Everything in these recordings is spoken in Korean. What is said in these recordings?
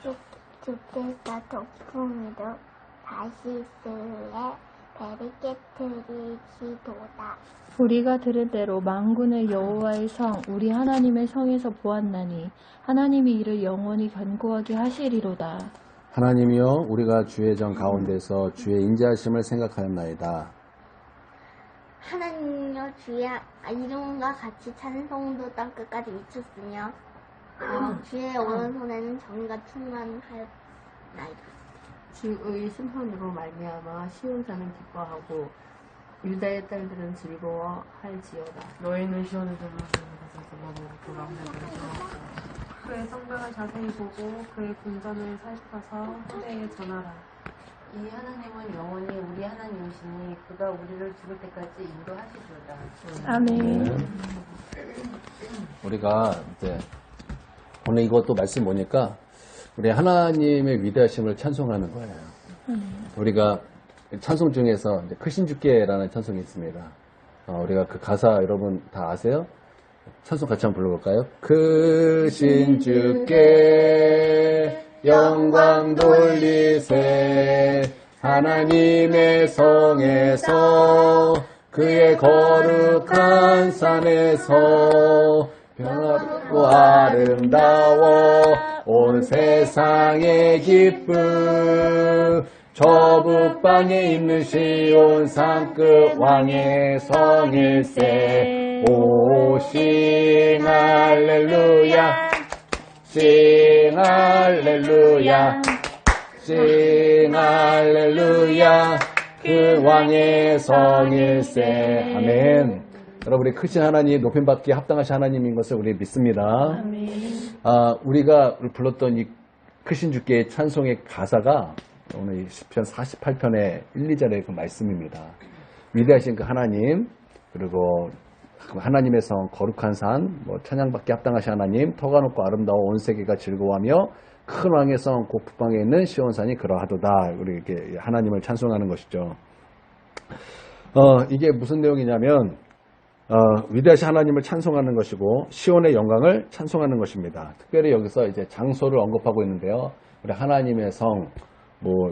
주께서 독풍으로 다시스에 베리게트리시도다. 우리가 들은 대로 만군의 여호와의 성 우리 하나님의 성에서 보았나니 하나님이 이를 영원히 견고하게 하시리로다. 하나님이여 우리가 주의 정 가운데서 주의 인자하심을 생각하였나이다. 하나님이여 주의 이름과 같이 찬송도 땅끝까지 미쳤으며 주의 오른손에는 정의가 충만하였나이다. 주의 심판으로 말미암아 시온산은 기뻐하고 유다의 딸들은 즐거워할지어다. 너희는 시온의 들을 가서 그의 성벽을 자세히 보고 그의 궁전을 살펴서 후대에 전하라. 이 하나님은 영원히 우리 하나님이시니 그가 우리를 죽을 때까지 인도하시리로다. 아멘. 우리가 이제 오늘 이것도 말씀 보니까 우리 하나님의 위대하심을 찬송하는 거예요. 우리가 찬송 중에서 이제 크신 주께라는 찬송이 있습니다. 우리가 그 가사 여러분 다 아세요? 찬송 같이 한번 불러볼까요? 크신 주께 영광 돌리세 하나님의 성에서 그의 거룩한 산에서 변화롭고 아름다워 온 세상의 기쁨 저 북방에 있는 시온 산끝 왕의 성일세 오싱 할렐루야 싱 할렐루야 싱 할렐루야 그 왕의 성일세 아멘. 여러분 우리 크신 하나님 높임받기에 합당하신 하나님인 것을 우리 믿습니다. 아멘. 우리가 불렀던 이 크신 주께의 찬송의 가사가 오늘 이 시편 48편의 1, 2절의 그 말씀입니다. 위대하신 그 하나님 그리고 하나님의 성 거룩한 산 찬양받기에 합당하신 하나님 터가 높고 아름다워 온 세계가 즐거워하며 큰 왕의 성 곧 북방에 있는 시온산이 그러하도다. 우리 이렇게 하나님을 찬송하는 것이죠. 이게 무슨 내용이냐면 위대하신 하나님을 찬송하는 것이고 시온의 영광을 찬송하는 것입니다. 특별히 여기서 이제 장소를 언급하고 있는데요. 우리 하나님의 성,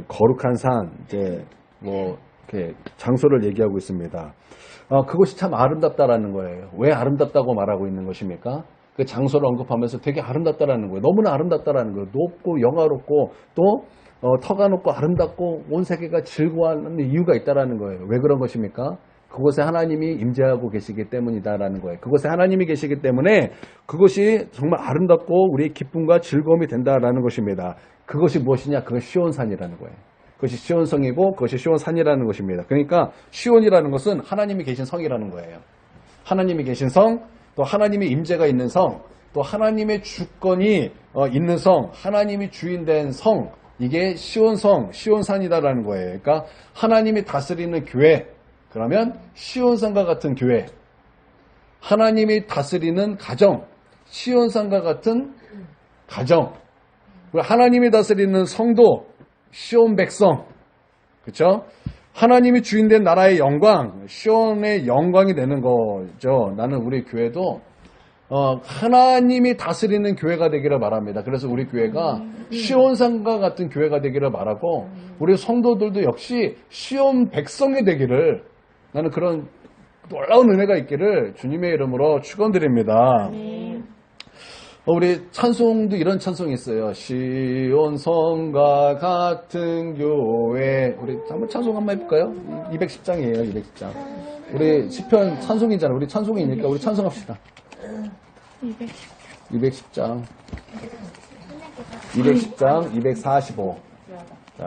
거룩한 산, 이렇게 장소를 얘기하고 있습니다. 그것이 참 아름답다라는 거예요. 왜 아름답다고 말하고 있는 것입니까? 그 장소를 언급하면서 되게 아름답다라는 거예요. 너무나 아름답다라는 거예요. 높고 영화롭고 또 터가 높고 아름답고 온 세계가 즐거워하는 이유가 있다라는 거예요. 왜 그런 것입니까? 그곳에 하나님이 임재하고 계시기 때문이다라는 거예요. 그곳에 하나님이 계시기 때문에 그것이 정말 아름답고 우리의 기쁨과 즐거움이 된다라는 것입니다. 그것이 무엇이냐? 그것이 시온산이라는 거예요. 그것이 시온성이고 그것이 시온산이라는 것입니다. 그러니까 시온이라는 것은 하나님이 계신 성이라는 거예요. 하나님이 계신 성, 또 하나님의 임재가 있는 성, 또 하나님의 주권이 있는 성, 하나님이 주인된 성, 이게 시온성, 시온산이다라는 거예요. 그러니까 하나님이 다스리는 교회, 그러면 시온산과 같은 교회, 하나님이 다스리는 가정, 시온산과 같은 가정, 하나님이 다스리는 성도, 시온 백성, 그렇죠? 하나님이 주인된 나라의 영광, 시온의 영광이 되는 거죠. 나는 우리 교회도 하나님이 다스리는 교회가 되기를 바랍니다. 그래서 우리 교회가 시온산과 같은 교회가 되기를 바라고 우리 성도들도 역시 시온 백성이 되기를 나는 그런 놀라운 은혜가 있기를 주님의 이름으로 축원드립니다. 우리 찬송도 이런 찬송이 있어요. 시온성과 같은 교회. 우리 한번 찬송 한번 해볼까요? 210장이에요. 210장. 우리 시편 찬송이잖아요. 우리 찬송이니까 우리 찬송합시다. 210장. 210장 245. 자.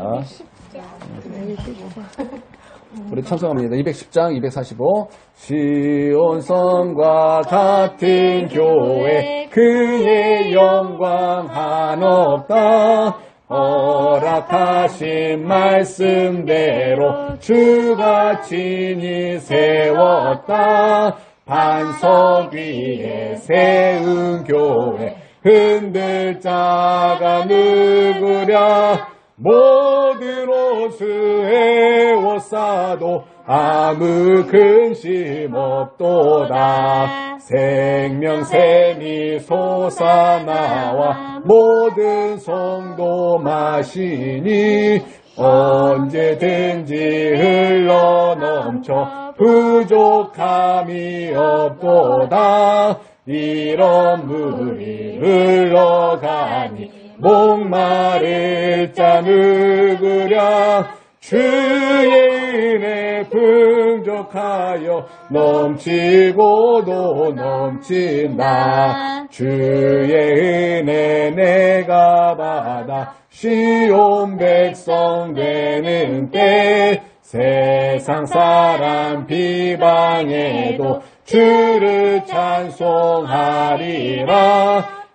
우리 찬송합니다. 210장 245. 시온성과 같은 교회 그의 영광 한없다. 허락하신 말씀대로 주가 친히 세웠다. 반석 위에 세운 교회 흔들 자가 누구랴. 모든 옷을 에워싸도 아무 근심 없도다. 생명샘이 솟아나와 모든 성도 마시니 언제든지 흘러넘쳐 부족함이 없도다. 이런 물이 흘러가니 목마를 자 누구랴. 주의 은혜 풍족하여 넘치고도 넘친다. 주의 은혜 내가 받아 시온 백성 되는 때 세상 사람 비방해도 주를 찬송하리라.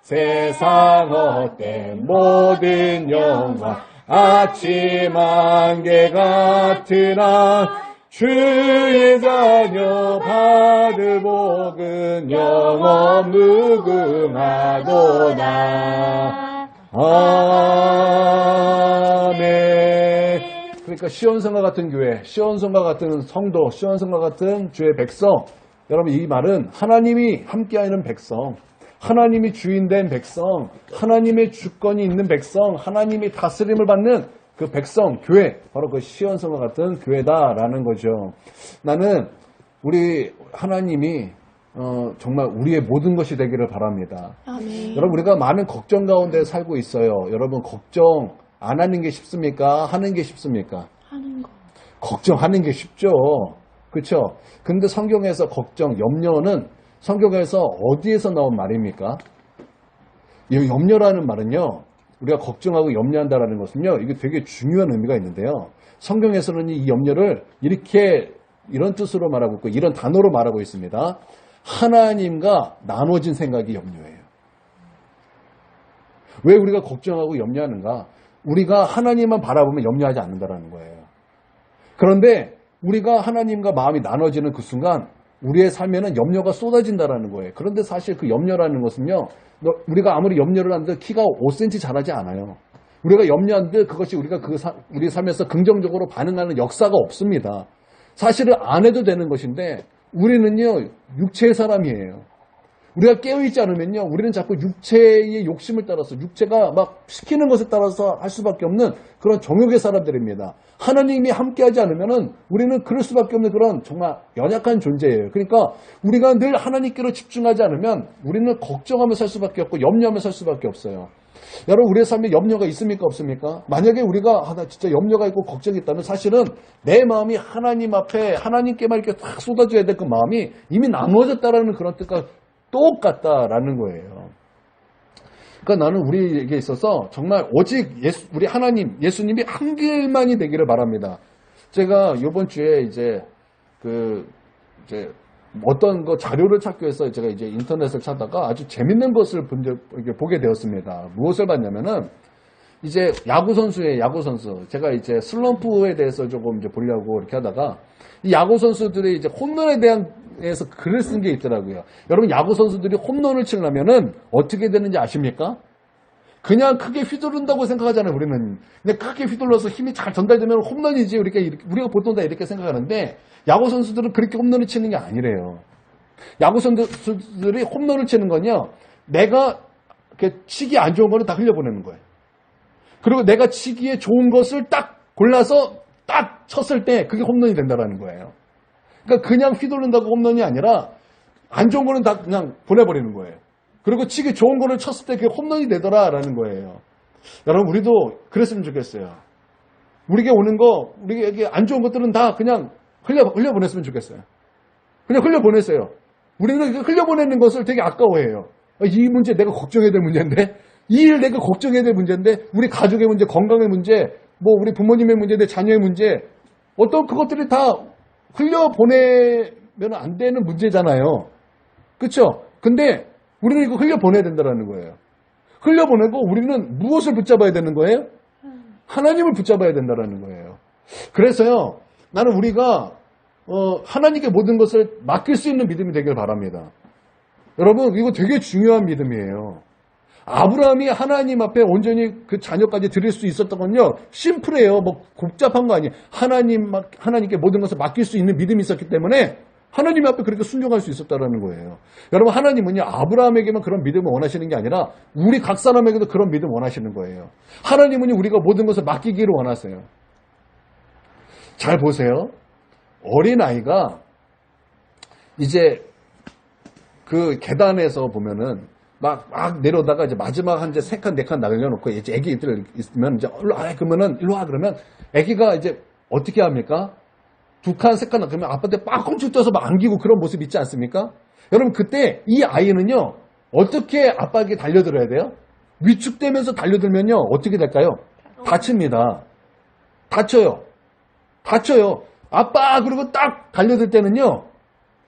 세상 헛된 모든 영광 아침 안개 같으나 주의 자녀 받을 복은 영원 무궁하도다. 아멘. 그러니까 시온성과 같은 교회, 시온성과 같은 성도, 시온성과 같은 주의 백성, 여러분 이 말은 하나님이 함께하는 백성, 하나님이 주인된 백성, 하나님의 주권이 있는 백성, 하나님이 다스림을 받는 그 백성, 교회, 바로 그 시온성과 같은 교회다라는 거죠. 나는 우리 하나님이 정말 우리의 모든 것이 되기를 바랍니다. 아멘. 여러분 우리가 많은 걱정 가운데 살고 있어요. 여러분 걱정 안 하는 게 쉽습니까? 하는 게 쉽습니까? 하는 거. 걱정하는 게 쉽죠. 그렇죠? 근데 성경에서 걱정, 염려는 성경에서 어디에서 나온 말입니까? 이 염려라는 말은요, 우리가 걱정하고 염려한다라는 것은요, 이게 되게 중요한 의미가 있는데요. 성경에서는 이 염려를 이런 뜻으로 말하고 있고, 이런 단어로 말하고 있습니다. 하나님과 나눠진 생각이 염려예요. 왜 우리가 걱정하고 염려하는가? 우리가 하나님만 바라보면 염려하지 않는다라는 거예요. 그런데 우리가 하나님과 마음이 나눠지는 그 순간 우리의 삶에는 염려가 쏟아진다라는 거예요. 그런데 사실 그 염려라는 것은요, 우리가 아무리 염려를 한들 키가 5cm 자라지 않아요. 우리가 염려한들 그것이 우리 삶에서 긍정적으로 반응하는 역사가 없습니다. 사실은 안 해도 되는 것인데 우리는요, 육체의 사람이에요. 우리가 깨어있지 않으면요, 우리는 자꾸 육체의 욕심을 따라서, 육체가 막 시키는 것에 따라서 할 수밖에 없는 그런 정욕의 사람들입니다. 하나님이 함께하지 않으면은 우리는 그럴 수밖에 없는 그런 정말 연약한 존재예요. 그러니까 우리가 늘 하나님께로 집중하지 않으면 우리는 걱정하며 살 수밖에 없고 염려하며 살 수밖에 없어요. 여러분 우리의 삶에 염려가 있습니까 없습니까? 만약에 우리가 나 진짜 염려가 있고 걱정이 있다면 사실은 내 마음이 하나님 앞에 하나님께만 이렇게 탁 쏟아져야 될 그 마음이 이미 나누어졌다라는 그런 뜻과 똑같다라는 거예요. 그러니까 나는 우리에게 있어서 정말 오직 우리 하나님, 예수님이 한 길만이 되기를 바랍니다. 제가 이번 주에 이제 어떤 거 자료를 찾기 위해서 제가 이제 인터넷을 찾다가 아주 재밌는 것을 보게 되었습니다. 무엇을 봤냐면은 이제 야구 선수. 제가 이제 슬럼프에 대해서 조금 이제 보려고 이렇게 하다가 이 야구 선수들이 이제 홈런에 대해서 글을 쓴 게 있더라고요. 여러분 야구 선수들이 홈런을 치려면은 어떻게 되는지 아십니까? 그냥 크게 휘두른다고 생각하잖아요, 우리는. 그냥 크게 휘둘러서 힘이 잘 전달되면 홈런이지. 우리가 보통 다 이렇게 생각하는데 야구 선수들은 그렇게 홈런을 치는 게 아니래요. 야구 선수들이 홈런을 치는 건요, 내가 치기 안 좋은 거는 다 흘려보내는 거예요. 그리고 내가 치기에 좋은 것을 딱 골라서 딱 쳤을 때 그게 홈런이 된다는 거예요. 그러니까 그냥 휘두른다고 홈런이 아니라 안 좋은 거는 다 그냥 보내버리는 거예요. 그리고 치기 좋은 거를 쳤을 때 그게 홈런이 되더라라는 거예요. 여러분 우리도 그랬으면 좋겠어요. 우리에게 오는 거, 우리에게 안 좋은 것들은 다 그냥 흘려보냈으면 좋겠어요. 그냥 흘려보냈어요. 우리는 흘려보내는 것을 되게 아까워해요. 이 문제 내가 걱정해야 될 문제인데, 이 일 내가 걱정해야 될 문제인데, 우리 가족의 문제, 건강의 문제, 뭐 우리 부모님의 문제, 내 자녀의 문제, 어떤 그것들이 다 흘려보내면 안 되는 문제잖아요. 그렇죠? 근데 우리는 이거 흘려보내야 된다는 거예요. 흘려보내고 우리는 무엇을 붙잡아야 되는 거예요? 하나님을 붙잡아야 된다는 거예요. 그래서요, 나는 우리가 하나님께 모든 것을 맡길 수 있는 믿음이 되길 바랍니다. 여러분, 이거 되게 중요한 믿음이에요. 아브라함이 하나님 앞에 온전히 그 자녀까지 드릴 수 있었던 건요, 심플해요. 뭐 복잡한 거 아니에요. 하나님께 모든 것을 맡길 수 있는 믿음이 있었기 때문에 하나님 앞에 그렇게 순종할 수 있었다는 거예요. 여러분, 하나님은요, 아브라함에게만 그런 믿음을 원하시는 게 아니라 우리 각 사람에게도 그런 믿음 원하시는 거예요. 하나님은요, 우리가 모든 것을 맡기기를 원하세요. 잘 보세요. 어린아이가 이제 그 계단에서 보면은 막 내려오다가 이제 마지막 한 이제 3칸, 4칸 날려놓고 이제 애기들 있으면 이제 일로 와 그러면 애기가 이제 어떻게 합니까? 2칸, 3칸 그러면 아빠한테 막 꽁충 떠서 막 안기고 그런 모습 있지 않습니까? 여러분, 그때 이 아이는요, 어떻게 아빠에게 달려들어야 돼요? 위축되면서 달려들면요, 어떻게 될까요? 다칩니다. 다쳐요. 아빠! 그러고 딱 달려들 때는요,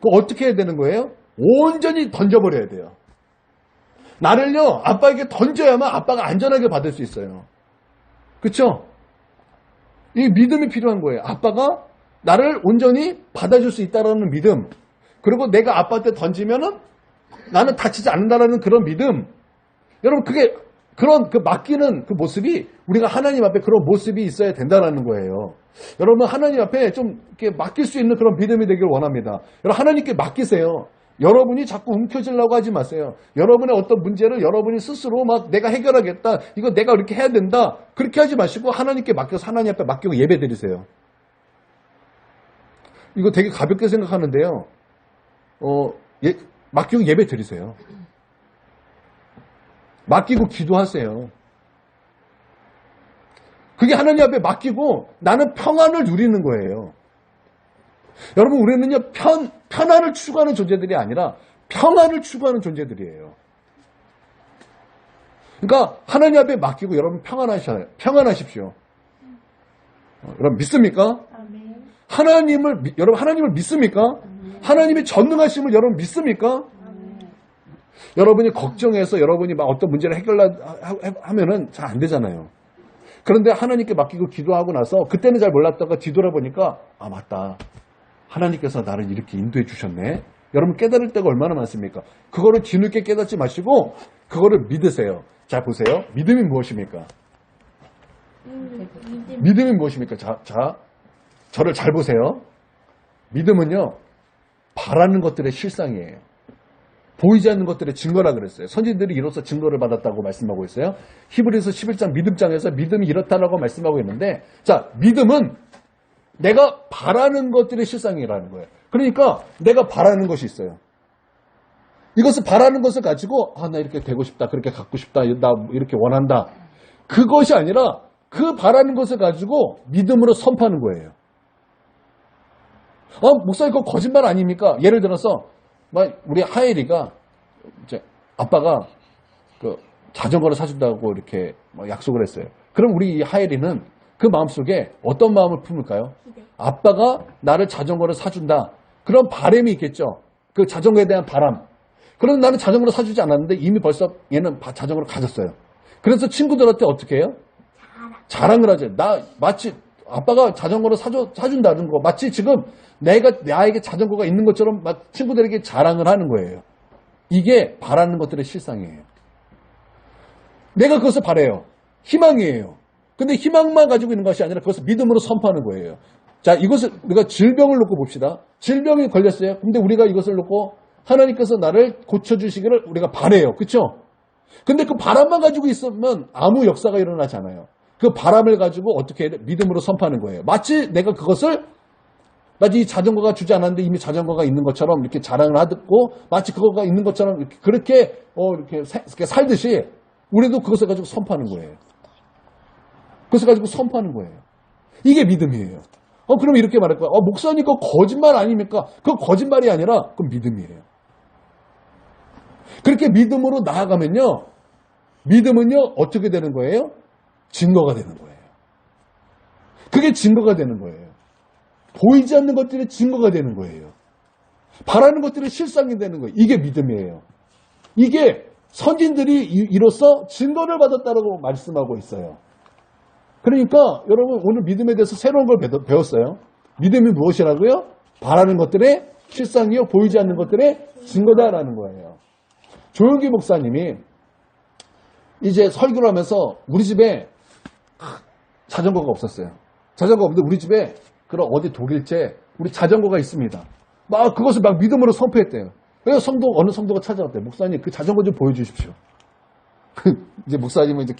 그거 어떻게 해야 되는 거예요? 온전히 던져버려야 돼요. 나를요, 아빠에게 던져야만 아빠가 안전하게 받을 수 있어요. 그쵸? 이 믿음이 필요한 거예요. 아빠가 나를 온전히 받아줄 수 있다는 믿음. 그리고 내가 아빠한테 던지면은 나는 다치지 않는다라는 그런 믿음. 여러분, 그게 그런 그 맡기는 그 모습이 우리가 하나님 앞에 그런 모습이 있어야 된다는 거예요. 여러분, 하나님 앞에 좀 이렇게 맡길 수 있는 그런 믿음이 되길 원합니다. 여러분, 하나님께 맡기세요. 여러분이 자꾸 움켜쥐려고 하지 마세요. 여러분의 어떤 문제를 여러분이 스스로 막 내가 해결하겠다. 이거 내가 이렇게 해야 된다. 그렇게 하지 마시고 하나님께 맡겨서 하나님 앞에 맡기고 예배 드리세요. 이거 되게 가볍게 생각하는데요. 맡기고 예배 드리세요. 맡기고 기도하세요. 그게 하나님 앞에 맡기고 나는 평안을 누리는 거예요. 여러분, 우리는요, 편안을 추구하는 존재들이 아니라 평안을 추구하는 존재들이에요. 그러니까 하나님 앞에 맡기고 여러분 평안하십시오. 여러분 믿습니까? 여러분 하나님을 믿습니까? 하나님의 전능하심을 여러분 믿습니까? 여러분이 걱정해서 여러분이 막 어떤 문제를 해결하면은 잘 안 되잖아요. 그런데 하나님께 맡기고 기도하고 나서 그때는 잘 몰랐다가 뒤돌아보니까 아, 맞다. 하나님께서 나를 이렇게 인도해 주셨네. 여러분 깨달을 때가 얼마나 많습니까? 그거를 뒤늦게 깨닫지 마시고 그거를 믿으세요. 자, 보세요. 믿음이 무엇입니까? 믿음이 무엇입니까? 자, 저를 잘 보세요. 믿음은요, 바라는 것들의 실상이에요. 보이지 않는 것들의 증거라 그랬어요. 선지들이 이로써 증거를 받았다고 말씀하고 있어요. 히브리서 11장 믿음장에서 믿음이 이렇다라고 말씀하고 있는데, 자, 믿음은 내가 바라는 것들의 실상이라는 거예요. 그러니까 내가 바라는 것이 있어요. 이것을 바라는 것을 가지고 나 이렇게 되고 싶다, 그렇게 갖고 싶다, 나 이렇게 원한다. 그것이 아니라 그 바라는 것을 가지고 믿음으로 선포하는 거예요. 목사님 그거 거짓말 아닙니까? 예를 들어서 우리 하엘이가 이제 아빠가 그 자전거를 사준다고 이렇게 약속을 했어요. 그럼 우리 이 하엘이는 그 마음속에 어떤 마음을 품을까요? 아빠가 나를 자전거를 사준다. 그런 바람이 있겠죠. 그 자전거에 대한 바람. 그런데 나는 자전거를 사주지 않았는데 이미 벌써 얘는 자전거를 가졌어요. 그래서 친구들한테 어떻게 해요? 자랑을 하죠. 마치 아빠가 자전거를 사준다는 거. 마치 지금 나에게 자전거가 있는 것처럼 막 친구들에게 자랑을 하는 거예요. 이게 바라는 것들의 실상이에요. 내가 그것을 바라요. 희망이에요. 근데 희망만 가지고 있는 것이 아니라 그것을 믿음으로 선포하는 거예요. 자, 이것을 우리가 질병을 놓고 봅시다. 질병이 걸렸어요. 근데 우리가 이것을 놓고 하나님께서 나를 고쳐주시기를 우리가 바라요. 그렇죠? 근데 그 바람만 가지고 있으면 아무 역사가 일어나지 않아요. 그 바람을 가지고 어떻게 해야 돼? 믿음으로 선포하는 거예요. 마치 내가 그것을 이 자전거가 주지 않았는데 이미 자전거가 있는 것처럼 이렇게 자랑을 하고 마치 그거가 있는 것처럼 이렇게 살듯이 우리도 그것을 가지고 선포하는 거예요. 그것을 가지고 선포하는 거예요. 이게 믿음이에요. 그럼 이렇게 말할 거야. 목사님 그거 거짓말 아닙니까? 그건 거짓말이 아니라 그건 믿음이에요. 그렇게 믿음으로 나아가면요. 믿음은요. 어떻게 되는 거예요? 증거가 되는 거예요. 그게 증거가 되는 거예요. 보이지 않는 것들이 증거가 되는 거예요. 바라는 것들이 실상이 되는 거예요. 이게 믿음이에요. 이게 선진들이 이로써 증거를 받았다고 말씀하고 있어요. 그러니까 여러분 오늘 믿음에 대해서 새로운 걸 배웠어요. 믿음이 무엇이라고요? 바라는 것들의 실상이요. 보이지 않는 것들의 증거다라는 거예요. 조용기 목사님이 이제 설교를 하면서 우리 집에 자전거가 없었어요. 자전거 없는데 우리 집에 그런 어디 독일제 우리 자전거가 있습니다. 막 그것을 막 믿음으로 선포했대요. 그래서 어느 성도가 찾아왔대요. 목사님 그 자전거 좀 보여주십시오. 이제 목사님은 이제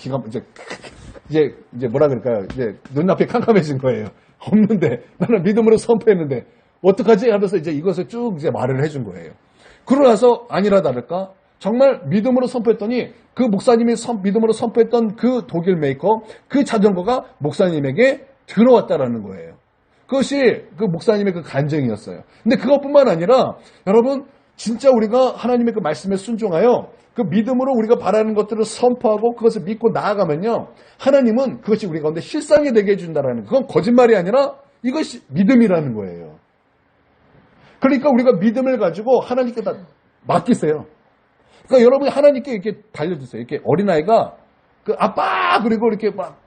이제 뭐라 그럴까요? 이제 눈앞이 캄캄해진 거예요. 없는데 나는 믿음으로 선포했는데 어떡하지? 하면서 이제 이것을 쭉 이제 말을 해준 거예요. 그러고 나서 아니라 다를까? 정말 믿음으로 선포했더니 그 목사님이 믿음으로 선포했던 그 독일 메이커 그 자전거가 목사님에게 들어왔다라는 거예요. 그것이 그 목사님의 그 간증이었어요. 근데 그것뿐만 아니라 여러분 진짜 우리가 하나님의 그 말씀에 순종하여 그 믿음으로 우리가 바라는 것들을 선포하고 그것을 믿고 나아가면요. 하나님은 그것이 우리 가운데 실상이 되게 해준다라는 그건 거짓말이 아니라 이것이 믿음이라는 거예요. 그러니까 우리가 믿음을 가지고 하나님께 다 맡기세요. 그러니까 여러분이 하나님께 이렇게 달려주세요. 이렇게 어린아이가 그 아빠 그리고 이렇게 막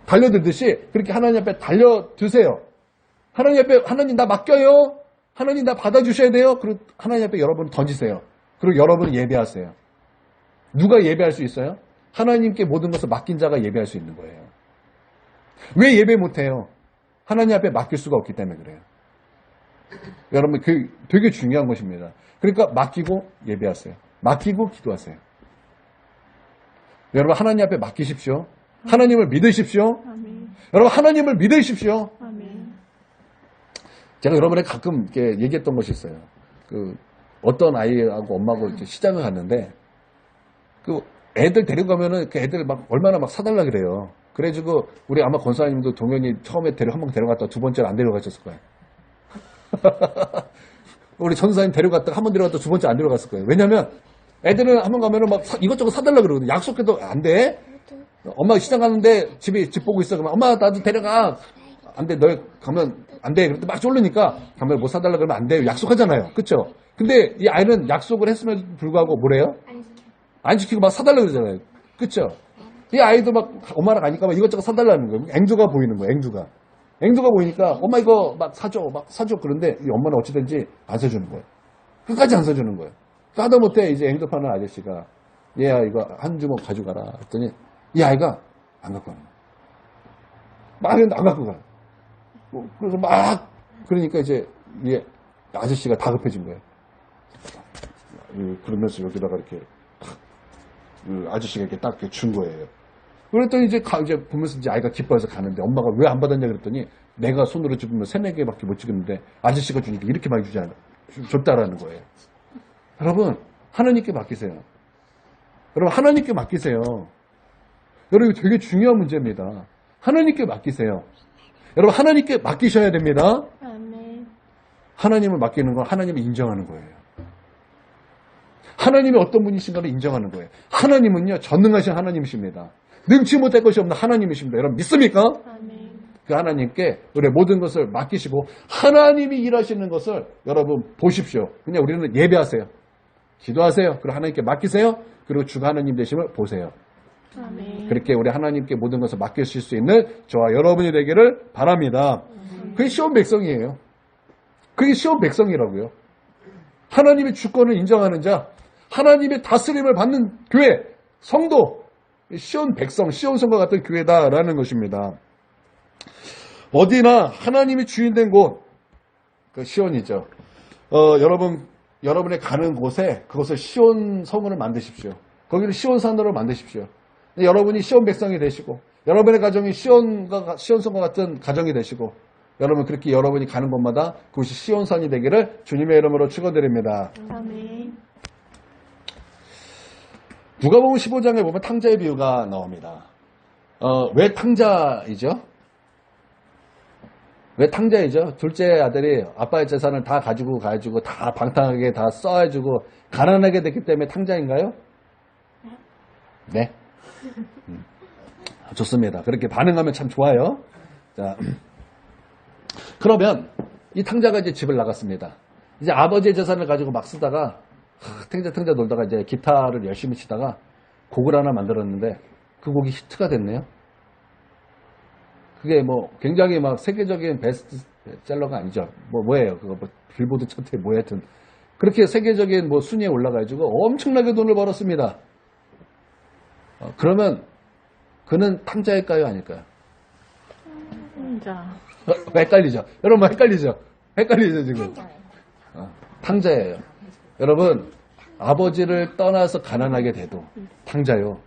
달려들듯이 그렇게 하나님 앞에 달려두세요. 하나님 앞에 하나님 나 맡겨요. 하나님 나 받아주셔야 돼요. 그리고 하나님 앞에 여러분 던지세요. 그리고 여러분 예배하세요. 누가 예배할 수 있어요? 하나님께 모든 것을 맡긴 자가 예배할 수 있는 거예요. 왜 예배 못해요? 하나님 앞에 맡길 수가 없기 때문에 그래요. 여러분 그 되게 중요한 것입니다. 그러니까 맡기고 예배하세요. 맡기고 기도하세요. 여러분 하나님 앞에 맡기십시오. 하나님을 믿으십시오. 아멘. 여러분 하나님을 믿으십시오. 아멘. 제가 여러분에게 가끔 이렇게 얘기했던 것이 있어요. 그 어떤 아이하고 엄마하고 이제 시장을 갔는데 그 애들 데려가면은 그 애들 막 얼마나 막 사달라 그래요. 그래가지고 우리 아마 권사님도 동현이 처음에 한 번 데려갔다 두 번째는 안 데려가셨을 거예요. 우리 전사님 데려갔다가 한 번 데려갔다 두 번째 안 데려갔을 거예요. 왜냐면 애들은 한 번 가면은 막 이것저것 사달라 그러거든요. 약속해도 안 돼. 엄마 시장 가는데 집 보고 있어. 그러면 엄마 나도 데려가. 안 돼. 너 가면 안 돼. 그런데 막 쫄르니까 가면 못 사달라 그러면 안 돼요. 약속하잖아요. 그쵸? 근데 이 아이는 약속을 했음에도 불구하고 뭐래요? 안 지키고 막 사달라 그러잖아요. 그쵸? 이 아이도 막 엄마랑 가니까 막 이것저것 사달라는 거예요. 앵두가 보이는 거예요. 앵두가 보이니까 엄마 이거 막 사줘. 그런데 이 엄마는 어찌된지 안 사주는 거예요. 끝까지 안 사주는 거예요. 하다못해 이제 앵두 파는 아저씨가 얘야 이거 한 주먹 가져가라 했더니 이 아이가 안 갖고 가는 거예요. 막 했는데 안 갖고 가요. 그래서 막 그러니까 이제 이 아저씨가 다급해진 거예요. 그러면서 여기다가 이렇게 아저씨가 이렇게 딱 이렇게 준 거예요. 그랬더니 이제 보면서 이제 아이가 기뻐해서 가는데 엄마가 왜 안 받았냐 그랬더니 내가 손으로 집으면 3-4개밖에 못 찍었는데 아저씨가 주니까 이렇게 많이 줬다라는 거예요. 여러분 하나님께 맡기세요. 여러분 하나님께 맡기세요. 여러분 이거 되게 중요한 문제입니다. 하나님께 맡기세요. 여러분 하나님께 맡기셔야 됩니다. 아멘. 하나님을 맡기는 건 하나님을 인정하는 거예요. 하나님이 어떤 분이신가를 인정하는 거예요. 하나님은요 전능하신 하나님이십니다. 능치 못할 것이 없는 하나님이십니다. 여러분 믿습니까? 아멘. 그 하나님께 우리의 모든 것을 맡기시고 하나님이 일하시는 것을 여러분 보십시오. 그냥 우리는 예배하세요. 기도하세요. 그리고 하나님께 맡기세요. 그리고 주가 하나님 되심을 보세요. 아멘. 그렇게 우리 하나님께 모든 것을 맡기실 수 있는 저와 여러분이 되기를 바랍니다. 그게 시온 백성이에요. 그게 시온 백성이라고요. 하나님의 주권을 인정하는 자, 하나님의 다스림을 받는 교회, 성도, 시온 백성, 시온 성과 같은 교회다라는 것입니다. 어디나 하나님이 주인된 곳, 그 시온이죠. 여러분의 가는 곳에 그것을 시온 성을 만드십시오. 거기를 시온 산으로 만드십시오. 여러분이 시온 백성이 되시고, 여러분의 가정이 시온 성과 같은 가정이 되시고, 여러분 그렇게 여러분이 가는 곳마다 그것이 시온산이 되기를 주님의 이름으로 축원드립니다. 아멘. 누가복음 15장에 보면 탕자의 비유가 나옵니다. 왜 탕자이죠? 왜 탕자이죠? 둘째 아들이 아빠의 재산을 다 가지고 다 방탕하게 다 써가지고 가난하게 됐기 때문에 탕자인가요? 네. 좋습니다. 그렇게 반응하면 참 좋아요. 자, 그러면 이 탕자가 이제 집을 나갔습니다. 이제 아버지의 재산을 가지고 막 쓰다가 탕자 놀다가 이제 기타를 열심히 치다가 곡을 하나 만들었는데 그 곡이 히트가 됐네요. 그게 뭐 굉장히 막 세계적인 베스트셀러가 아니죠. 뭐예요? 그거 뭐 빌보드 차트에 뭐 하여튼 그렇게 세계적인 뭐 순위에 올라가지고 엄청나게 돈을 벌었습니다. 그러면 그는 탕자일까요? 아닐까요? 자, 헷갈리죠? 여러분 헷갈리죠? 헷갈리죠 지금? 탕자예요. 여러분 아버지를 떠나서 가난하게 돼도 탕자요.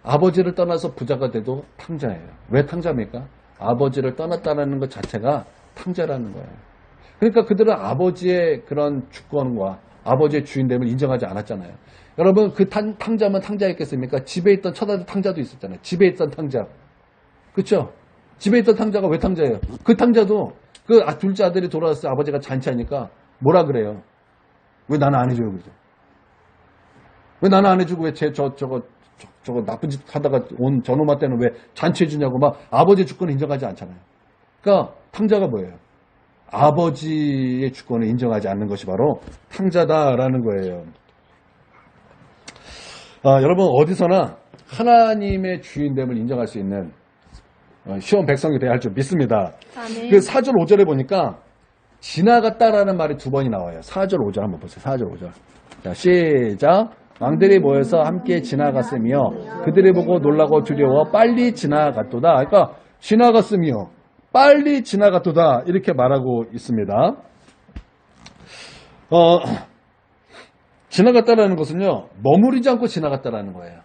아버지를 떠나서 부자가 돼도 탕자예요. 왜 탕자입니까? 아버지를 떠났다는 것 자체가 탕자라는 거예요. 그러니까 그들은 아버지의 그런 주권과 아버지의 주인됨을 인정하지 않았잖아요. 여러분 그 탕자면 탕자였겠습니까? 집에 있던 첫아들 탕자도 있었잖아요. 집에 있던 탕자. 그렇죠? 집에 있던 탕자가 왜 탕자예요? 그 탕자도 그 둘째 아들이 돌아왔을 때 아버지가 잔치하니까 뭐라 그래요? 왜 나는 안 해줘요? 그러죠? 왜 나는 안 해주고 왜 저거 나쁜 짓 하다가 온 저놈한테는 왜 잔치해주냐고 막 아버지의 주권을 인정하지 않잖아요. 그러니까 탕자가 뭐예요? 아버지의 주권을 인정하지 않는 것이 바로 탕자다라는 거예요. 여러분 어디서나 하나님의 주인됨을 인정할 수 있는 시온 백성이 되어야 할 줄 믿습니다. 아멘. 그 4절 5절에 보니까 지나갔다라는 말이 2번이 나와요. 4절 5절 한번 보세요. 4절 5절. 자, 시작. 왕들이 모여서 함께 지나갔으며 그들이 보고 놀라고 두려워 빨리 지나갔도다. 그러니까 지나갔으며 빨리 지나갔도다 이렇게 말하고 있습니다. 지나갔다라는 것은요 머무르지 않고 지나갔다라는 거예요.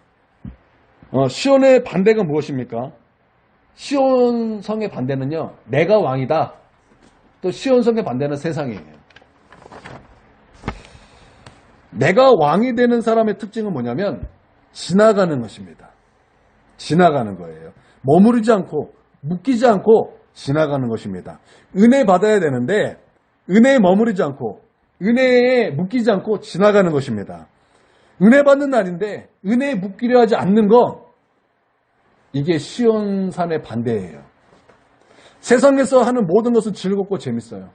시온의 반대가 무엇입니까? 시온 성의 반대는요 내가 왕이다. 또 시온 성의 반대는 세상이에요. 내가 왕이 되는 사람의 특징은 뭐냐면 지나가는 것입니다. 지나가는 거예요. 머무르지 않고 묶이지 않고 지나가는 것입니다. 은혜 받아야 되는데 은혜에 머무르지 않고 은혜에 묶이지 않고 지나가는 것입니다. 은혜 받는 날인데 은혜에 묶이려 하지 않는 거 이게 시온산의 반대예요. 세상에서 하는 모든 것은 즐겁고 재밌어요.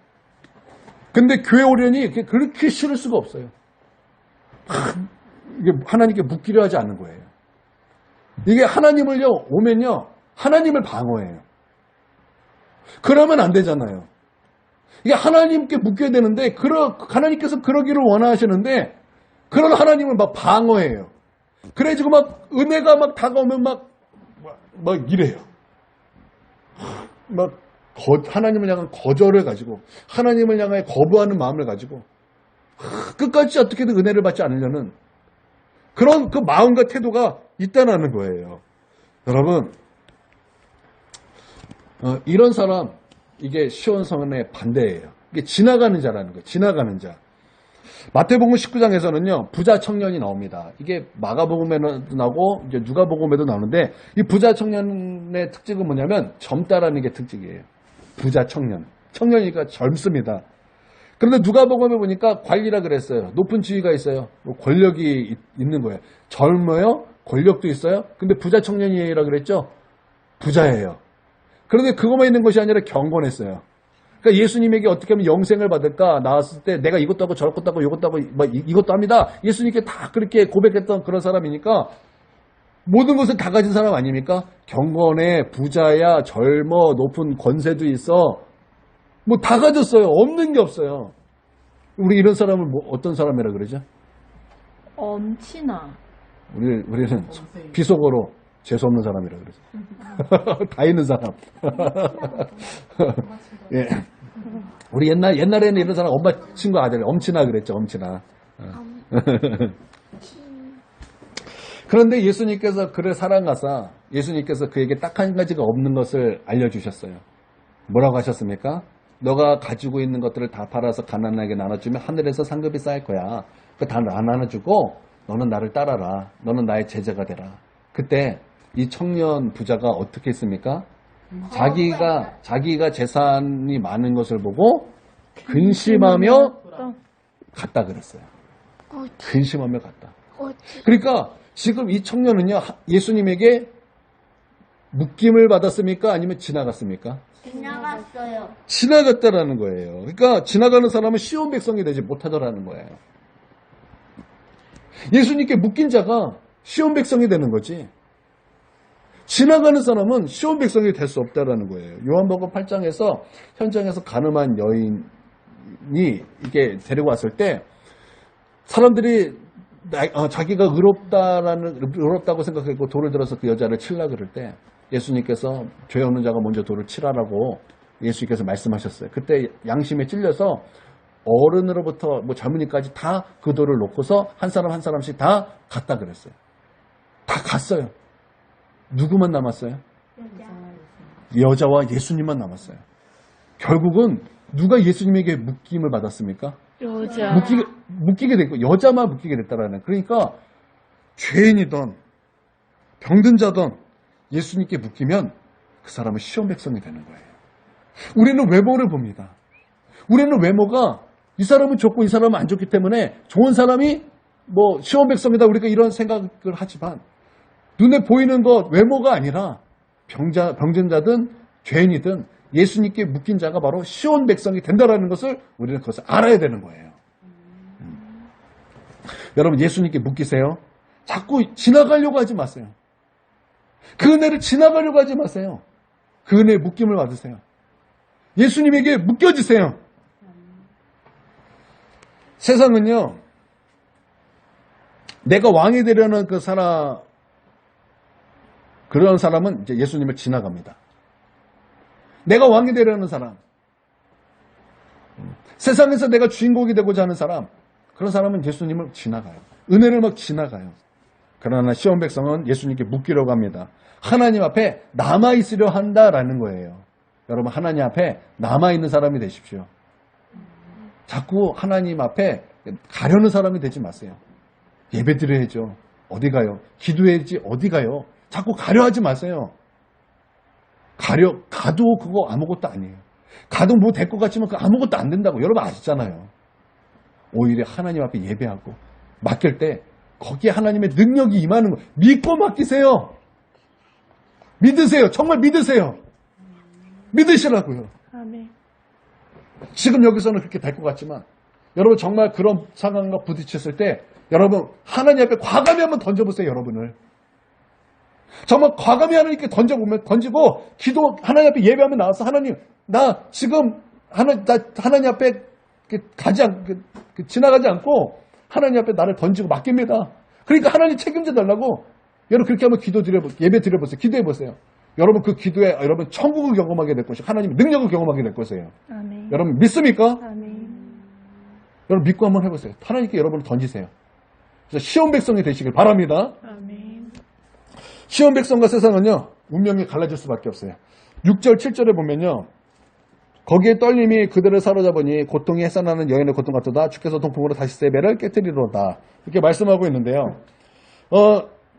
근데 교회 오려니 그렇게 싫을 수가 없어요. 이게 하나님께 묶이려 하지 않는 거예요. 이게 하나님을요 오면요 하나님을 방어해요. 그러면 안 되잖아요. 이게 하나님께 묶여야 되는데 하나님께서 그러기를 원하시는데 그런 하나님을 막 방어해요. 그래가지고 막 은혜가 막 다가오면 막 이래요. 막 하나님을 향한 거절을 가지고 하나님을 향해 거부하는 마음을 가지고 끝까지 어떻게든 은혜를 받지 않으려는 그런 그 마음과 태도가 있다는 거예요. 여러분 이런 사람 이게 시온성의 반대예요. 이게 지나가는 자라는 거예요. 지나가는 자. 마태복음 19장에서는요 부자 청년이 나옵니다. 이게 마가복음에도 나오고 이제 누가복음에도 나오는데 이 부자 청년의 특징은 뭐냐면 젊다라는 게 특징이에요. 부자 청년. 청년이니까 젊습니다. 그런데 누가복음에 보니까 관리라 그랬어요. 높은 지위가 있어요. 뭐 권력이 있는 거예요. 젊어요. 권력도 있어요. 근데 부자 청년이라 그랬죠. 부자예요. 그런데 그것만 있는 것이 아니라 경건했어요. 그러니까 예수님에게 어떻게 하면 영생을 받을까 나왔을 때 내가 이것도 하고 저것도 하고 이것도 하고 이것도 합니다. 예수님께 다 그렇게 고백했던 그런 사람이니까 모든 것을 다 가진 사람 아닙니까? 경건해, 부자야, 젊어, 높은 권세도 있어. 뭐 다 가졌어요. 없는 게 없어요. 우리 이런 사람을 어떤 사람이라 그러죠? 엄친아. 우리는 비속어로 재수없는 사람이라 그러죠. 다 있는 사람. 예. 우리 옛날에는 이런 사람 엄마 친구 아들 엄친아 그랬죠. 엄친아. 그런데 예수님께서 그를 사랑하사 예수님께서 그에게 딱 한 가지가 없는 것을 알려주셨어요. 뭐라고 하셨습니까? 너가 가지고 있는 것들을 다 팔아서 가난하게 나눠주면 하늘에서 상급이 쌓일 거야. 그 다 나눠주고 너는 나를 따라라. 너는 나의 제자가 되라. 그때 이 청년 부자가 어떻게 했습니까? 자기가 재산이 많은 것을 보고 근심하며 갔다 그랬어요. 근심하며 갔다. 그러니까 지금 이 청년은요 예수님에게 묶임을 받았습니까? 아니면 지나갔습니까? 지나갔어요. 지나갔다라는 거예요. 그러니까 지나가는 사람은 시온 백성이 되지 못하더라는 거예요. 예수님께 묶인 자가 시온 백성이 되는 거지. 지나가는 사람은 시온 백성이 될 수 없다라는 거예요. 요한복음 8장에서 현장에서 가늠한 여인이 이게 데리고 왔을 때 사람들이 자기가 의롭다고 생각했고 돌을 들어서 그 여자를 치려 그럴 때 예수님께서 죄 없는 자가 먼저 돌을 치라라고 예수님께서 말씀하셨어요. 그때 양심에 찔려서 어른으로부터 뭐 젊은이까지 다 그 돌을 놓고서 한 사람 한 사람씩 다 갔다 그랬어요. 다 갔어요. 누구만 남았어요? 여자와 예수님만 남았어요. 결국은 누가 예수님에게 묶임을 받았습니까? 여자. 묶이게 됐고 여자만 묶이게 됐다라는. 그러니까 죄인이든 병든 자든 예수님께 묶이면 그 사람은 시험 백성이 되는 거예요. 우리는 외모를 봅니다. 우리는 외모가 이 사람은 좋고 이 사람은 안 좋기 때문에 좋은 사람이 뭐 시험 백성이다 우리가 이런 생각을 하지만 눈에 보이는 것 외모가 아니라 병든 자든 죄인이든 예수님께 묶인 자가 바로 시온 백성이 된다라는 것을 우리는 그것을 알아야 되는 거예요. 여러분 예수님께 묶이세요. 자꾸 지나가려고 하지 마세요. 그 은혜를 지나가려고 하지 마세요. 그 은혜의 묶임을 받으세요. 예수님에게 묶여지세요. 세상은요, 내가 왕이 되려는 그런 사람은 이제 예수님을 지나갑니다. 내가 왕이 되려는 사람, 세상에서 내가 주인공이 되고자 하는 사람, 그런 사람은 예수님을 지나가요. 은혜를 막 지나가요. 그러나 시온 백성은 예수님께 묶이려고 합니다. 하나님 앞에 남아있으려 한다라는 거예요. 여러분 하나님 앞에 남아있는 사람이 되십시오. 자꾸 하나님 앞에 가려는 사람이 되지 마세요. 예배 드려야죠. 어디 가요? 기도해야지 어디 가요? 자꾸 가려 하지 마세요. 가도 그거 아무것도 아니에요. 가도 뭐 될 것 같지만 그거 아무것도 안 된다고 여러분 아시잖아요. 오히려 하나님 앞에 예배하고 맡길 때 거기에 하나님의 능력이 임하는 거 믿고 맡기세요. 믿으세요. 정말 믿으세요. 믿으시라고요. 아멘. 지금 여기서는 그렇게 될 것 같지만 여러분 정말 그런 상황과 부딪혔을 때 여러분 하나님 앞에 과감히 한번 던져보세요. 여러분을 정말 과감히 하나님께 던지고 기도 하나님 앞에 예배하면 나와서 하나님 나 지금 하나님 앞에 지나가지 않고 하나님 앞에 나를 던지고 맡깁니다. 그러니까 하나님 책임져 달라고 여러분 그렇게 한번 예배 드려보세요. 기도해보세요. 여러분 그 기도에 여러분 천국을 경험하게 될 것이고 하나님의 능력을 경험하게 될 것이에요. 아멘. 여러분 믿습니까? 아멘. 여러분 믿고 한번 해보세요. 하나님께 여러분을 던지세요. 그래서 시온 백성이 되시길 바랍니다. 아멘. 시온 백성과 세상은요 운명이 갈라질 수밖에 없어요. 6절 7절에 보면요 거기에 떨림이 그들을 사로잡으니 고통이 해산하는 여인의 고통 같도다. 주께서 동풍으로 다시 세 배를 깨뜨리로다. 이렇게 말씀하고 있는데요.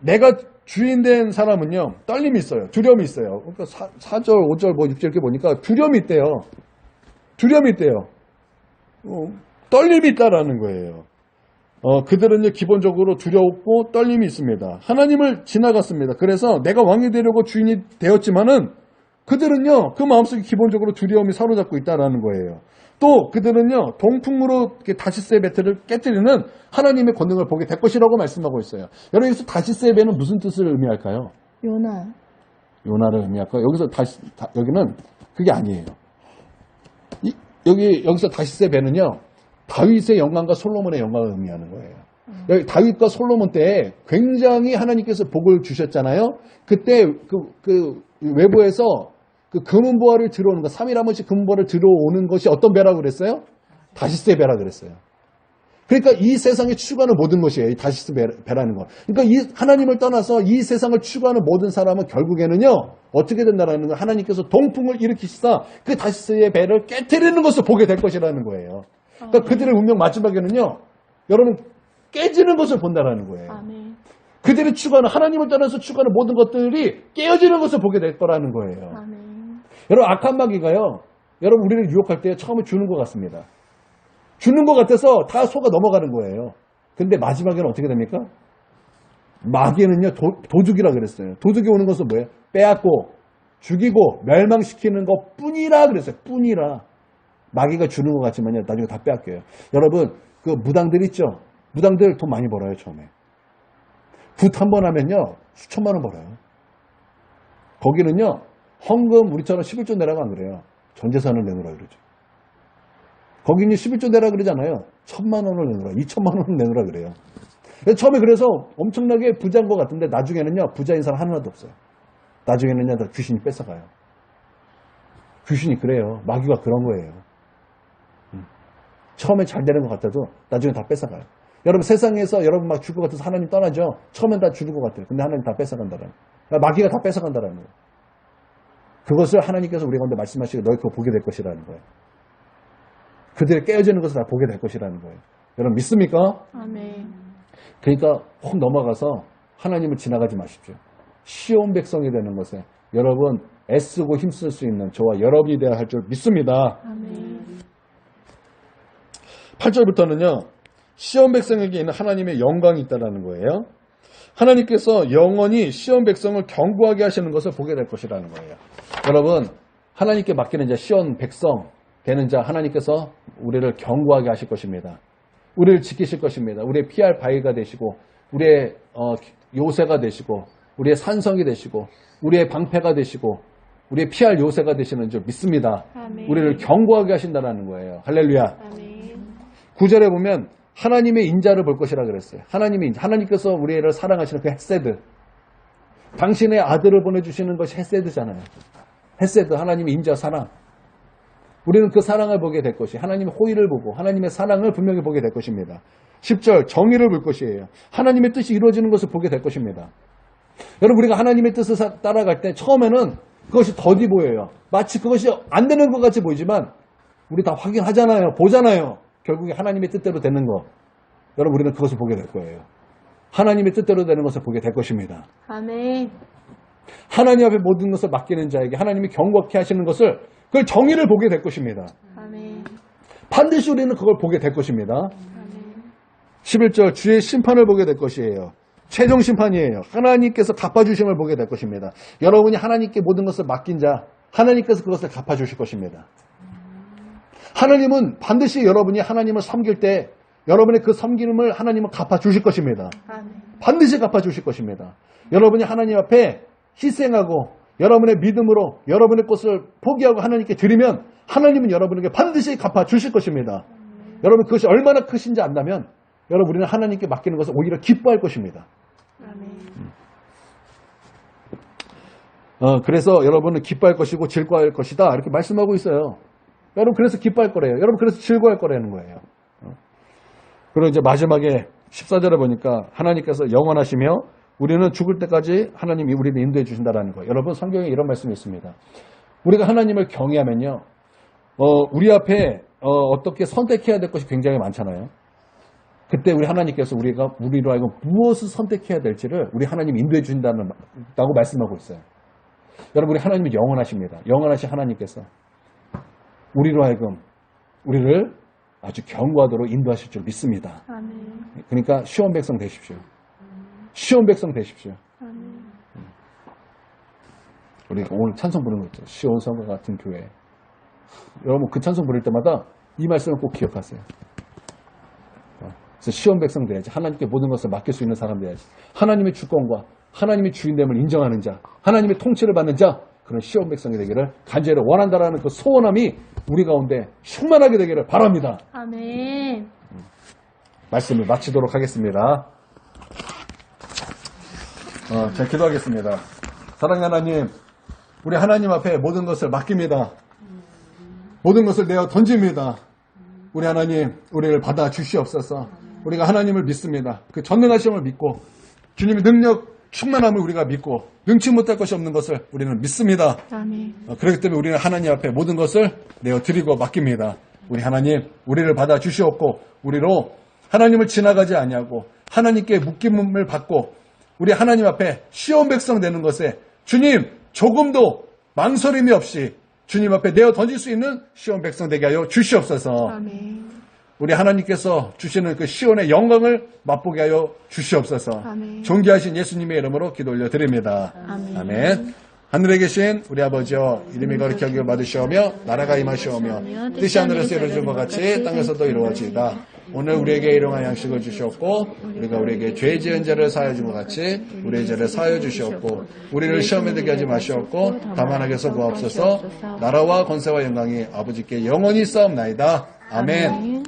내가 주인된 사람은요 떨림이 있어요. 두려움이 있어요. 그러니까 4절 5절 6절 이렇게 보니까 두려움이 있대요. 두려움이 있대요. 떨림이 있다라는 거예요. 그들은요 기본적으로 두려웠고 떨림이 있습니다. 하나님을 지나갔습니다. 그래서 내가 왕이 되려고 주인이 되었지만은 그들은요 그 마음속에 기본적으로 두려움이 사로잡고 있다라는 거예요. 또 그들은요 동풍으로 다시스의 배틀을 깨뜨리는 하나님의 권능을 보게 될 것이라고 말씀하고 있어요. 여러분 여기서 다시스의 배는 무슨 뜻을 의미할까요? 요나를 의미할까요? 여기는 그게 아니에요. 여기서 다시스의 배는요 다윗의 영광과 솔로몬의 영광을 의미하는 거예요. 여기 다윗과 솔로몬 때 굉장히 하나님께서 복을 주셨잖아요. 그때 그 외부에서 그 금은보화를 들어오는 거, 3일 한 번씩 금은보화를 들어오는 것이 어떤 배라고 그랬어요? 다시스의 배라 그랬어요. 그러니까 이 세상에 추구하는 모든 것이에요. 이 다시스 배라는 거. 그러니까 이 하나님을 떠나서 이 세상을 추구하는 모든 사람은 결국에는요 어떻게 된다라는 거 하나님께서 동풍을 일으키시사 그 다시스의 배를 깨트리는 것을 보게 될 것이라는 거예요. 그러니까 그들의 운명 마지막에는요 여러분 깨지는 것을 본다라는 거예요. 아멘. 그들이 추구하는 하나님을 떠나서 추구하는 모든 것들이 깨어지는 것을 보게 될 거라는 거예요. 아멘. 여러분 악한 마귀가요 여러분 우리를 유혹할 때 처음에 주는 것 같습니다. 주는 것 같아서 다 속아 넘어가는 거예요. 근데 마지막에는 어떻게 됩니까? 마귀는요 도둑이라 그랬어요. 도둑이 오는 것은 뭐예요? 빼앗고 죽이고 멸망시키는 것 뿐이라 그랬어요. 뿐이라. 마귀가 주는 것 같지만요 나중에 다 빼앗겨요. 여러분 그 무당들 있죠? 무당들 돈 많이 벌어요. 처음에 굿 한 번 하면요 수천만 원 벌어요. 거기는요 헌금 우리처럼 11조 내라고 안 그래요. 전 재산을 내놓으라 그러죠. 거기는 11조 내라 그러잖아요. 1,000만 원을 내놓으라 2,000만 원을 내놓으라 그래요. 처음에 그래서 엄청나게 부자인 것 같은데 나중에는요, 부자인 사람 하나도 없어요. 나중에는요, 다 귀신이 뺏어가요. 귀신이 그래요. 마귀가 그런 거예요. 처음에 잘 되는 것 같아도 나중에 다 뺏어가요. 여러분 세상에서 여러분 막 줄 것 같아서 하나님 떠나죠? 처음엔 다 주는 것 같아요. 근데 하나님 다 뺏어간다라는 거예요. 마귀가 다 뺏어간다라는 거예요. 그것을 하나님께서 우리 가운데 말씀하시고 너희 그거 보게 될 것이라는 거예요. 그들이 깨어지는 것을 다 보게 될 것이라는 거예요. 여러분 믿습니까? 아멘. 그러니까 혹 넘어가서 하나님을 지나가지 마십시오. 시온 백성이 되는 것에 여러분 애쓰고 힘쓸 수 있는 저와 여러분이 되어야 할 줄 믿습니다. 아멘. 8절부터는요. 시온 백성에게 있는 하나님의 영광이 있다는 거예요. 하나님께서 영원히 시온 백성을 견고하게 하시는 것을 보게 될 것이라는 거예요. 여러분 하나님께 맡기는 자 시온 백성 되는 자 하나님께서 우리를 견고하게 하실 것입니다. 우리를 지키실 것입니다. 우리의 피할 바위가 되시고 우리의 요새가 되시고 우리의 산성이 되시고 우리의 방패가 되시고 우리의 피할 요새가 되시는 줄 믿습니다. 아멘. 우리를 견고하게 하신다는 거예요. 할렐루야. 아멘. 9절에 보면 하나님의 인자를 볼 것이라 그랬어요. 하나님께서 우리를 사랑하시는 그 헤세드. 당신의 아들을 보내주시는 것이 헤세드잖아요. 헤세드, 하나님의 인자 사랑. 우리는 그 사랑을 보게 될 것이 하나님의 호의를 보고 하나님의 사랑을 분명히 보게 될 것입니다. 10절 정의를 볼 것이에요. 하나님의 뜻이 이루어지는 것을 보게 될 것입니다. 여러분 우리가 하나님의 뜻을 따라갈 때 처음에는 그것이 더디 보여요. 마치 그것이 안 되는 것 같이 보이지만 우리 다 확인하잖아요. 보잖아요. 결국에 하나님의 뜻대로 되는 것. 여러분 우리는 그것을 보게 될 거예요. 하나님의 뜻대로 되는 것을 보게 될 것입니다. 아멘. 하나님 앞에 모든 것을 맡기는 자에게 하나님이 경고케 하시는 것을 그 정의를 보게 될 것입니다. 아멘. 반드시 우리는 그걸 보게 될 것입니다. 아멘. 11절 주의 심판을 보게 될 것이에요. 최종 심판이에요. 하나님께서 갚아주심을 보게 될 것입니다. 여러분이 하나님께 모든 것을 맡긴 자 하나님께서 그것을 갚아주실 것입니다. 하나님은 반드시 여러분이 하나님을 섬길 때 여러분의 그 섬김을 하나님은 갚아주실 것입니다. 아멘. 반드시 갚아주실 것입니다. 여러분이 하나님 앞에 희생하고 여러분의 믿음으로 여러분의 것을 포기하고 하나님께 드리면 하나님은 여러분에게 반드시 갚아주실 것입니다. 여러분 그것이 얼마나 크신지 안다면 여러분 우리는 하나님께 맡기는 것을 오히려 기뻐할 것입니다. 아멘. 그래서 여러분은 기뻐할 것이고 즐거워할 것이다 이렇게 말씀하고 있어요. 여러분 그래서 기뻐할 거래요. 여러분 그래서 즐거워할 거라는 거예요. 그리고 이제 마지막에 14절에 보니까 하나님께서 영원하시며 우리는 죽을 때까지 하나님이 우리를 인도해 주신다라는 거예요. 여러분 성경에 이런 말씀이 있습니다. 우리가 하나님을 경외하면요. 우리 앞에 어떻게 선택해야 될 것이 굉장히 많잖아요. 그때 우리 하나님께서 우리로 하여금 무엇을 선택해야 될지를 우리 하나님이 인도해 주신다고 말씀하고 있어요. 여러분 우리 하나님이 영원하십니다. 영원하신 하나님께서 우리로 하여금 우리를 아주 견고하도록 인도하실 줄 믿습니다. 아멘. 그러니까 시온 백성 되십시오. 시온 백성 되십시오. 아멘. 우리가 오늘 찬송 부르는 거 있죠. 시온 성과 같은 교회. 여러분 그 찬송 부를 때마다 이 말씀을 꼭 기억하세요. 그래서 시온 백성 돼야지. 하나님께 모든 것을 맡길 수 있는 사람 돼야지. 하나님의 주권과 하나님의 주인됨을 인정하는 자, 하나님의 통치를 받는 자, 그런 시온 백성이 되기를 간절히 원한다라는 그 소원함이 우리 가운데 충만하게 되기를 바랍니다. 아멘. 말씀을 마치도록 하겠습니다. 제가 기도하겠습니다. 사랑하는 하나님, 우리 하나님 앞에 모든 것을 맡깁니다. 모든 것을 내어 던집니다. 우리 하나님, 우리를 받아 주시옵소서. 우리가 하나님을 믿습니다. 그 전능하심을 믿고 주님의 능력 충만함을 우리가 믿고 능치 못할 것이 없는 것을 우리는 믿습니다. 아멘. 그렇기 때문에 우리는 하나님 앞에 모든 것을 내어 드리고 맡깁니다. 우리 하나님, 우리를 받아 주시옵고 우리로 하나님을 지나가지 아니하고 하나님께 묶임을 받고 우리 하나님 앞에 시온 백성 되는 것에 주님 조금도 망설임이 없이 주님 앞에 내어 던질 수 있는 시온 백성 되게 하여 주시옵소서. 아멘. 우리 하나님께서 주시는 그 시온의 영광을 맛보게 하여 주시옵소서. 아멘. 존귀하신 예수님의 이름으로 기도 올려드립니다. 아멘. 아멘. 하늘에 계신 우리 아버지여, 이름이 거룩히 여김을 받으시오며 나라가 임하시오며 뜻이 하늘에서 이루어진 것 같이 땅에서도 이루어지이다. 오늘 우리에게 일용할 양식을 주시옵고 우리가 우리에게 죄 지은 자를 사하여 준 것 같이 우리의 죄를 사하여 주시옵고 우리를 시험에 들게 하지 마시옵고 다만 악에서 구하옵소서. 나라와 권세와 영광이 아버지께 영원히 싸움나이다. 아멘.